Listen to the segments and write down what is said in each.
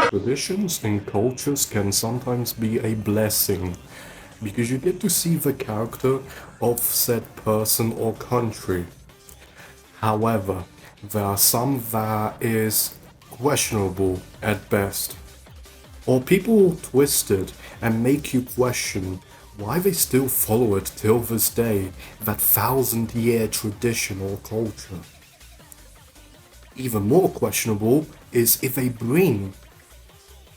Traditions and cultures can sometimes be a blessing because you get to see the character of said person or country. However, there are some that is questionable at best. Or people twist it and make you question why they still follow it till this day, that 1,000-year tradition or culture. Even more questionable is if they bring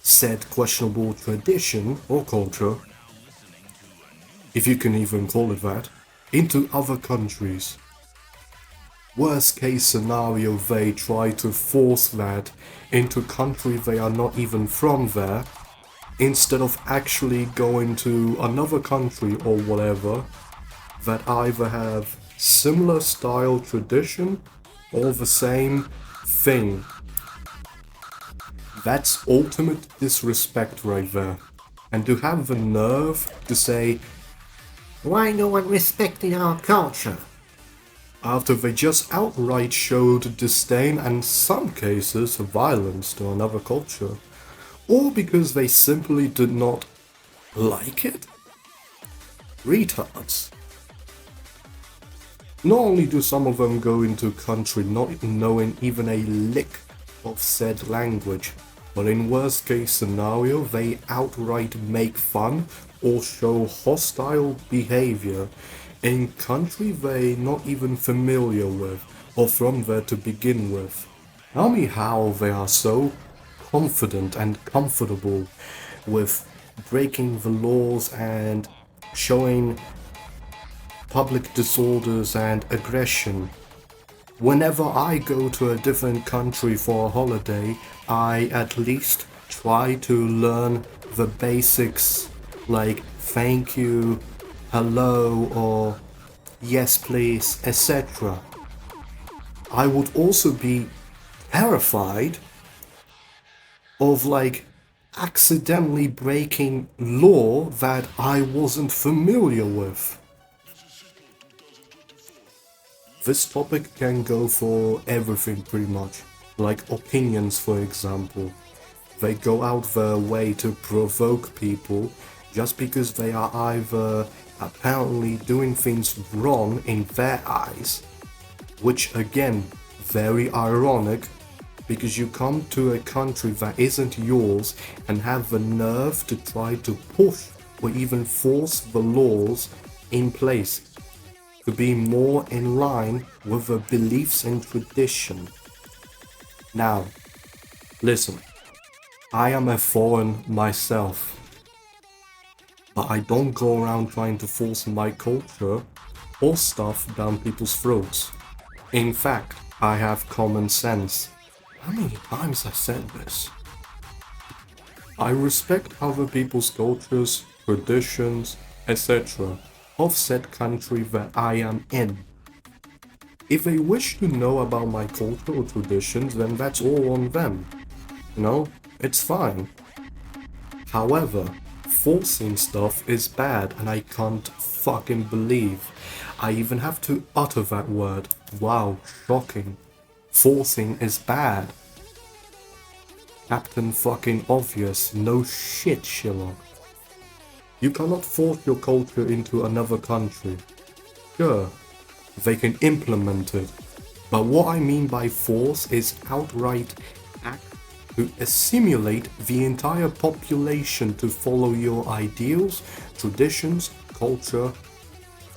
said questionable tradition or culture, if you can even call it that, into other countries. Worst case scenario, they try to force that into country they are not even from there, instead of actually going to another country or whatever that either have similar style tradition or the same thing. That's ultimate disrespect right there. And to have the nerve to say, why no one respecting our culture? After they just outright showed disdain and in some cases violence to another culture, or because they simply did not like it? Retards. Not only do some of them go into country not knowing even a lick of said language, but in worst case scenario they outright make fun or show hostile behavior in country they not even familiar with or from there to begin with. Tell me how they are so confident and comfortable with breaking the laws and showing public disorders and aggression. Whenever I go to a different country for a holiday, I at least try to learn the basics like thank you, hello, or yes please, etc. I would also be terrified of accidentally breaking law that I wasn't familiar with. This topic can go for everything pretty much, like opinions for example. They go out their way to provoke people just because they are either apparently doing things wrong in their eyes, which again, very ironic, because you come to a country that isn't yours and have the nerve to try to push or even force the laws in place to be more in line with the beliefs and tradition. Now, listen, I am a foreign myself, but I don't go around trying to force my culture or stuff down people's throats. In fact, I have common sense. How many times I said this? I respect other people's cultures, traditions, etc. of said country that I am in. If they wish to know about my culture or traditions, then that's all on them. You know, it's fine. However, forcing stuff is bad and I can't fucking believe I even have to utter that word. Wow, shocking. Forcing is bad. Captain fucking obvious, no shit, Sherlock. You cannot force your culture into another country. Sure, they can implement it, but what I mean by force is outright act to assimilate the entire population to follow your ideals, traditions, culture,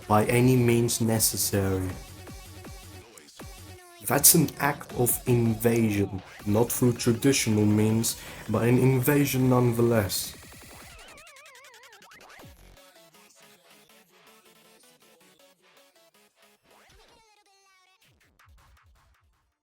by any means necessary. That's an act of invasion, not through traditional means, but an invasion nonetheless.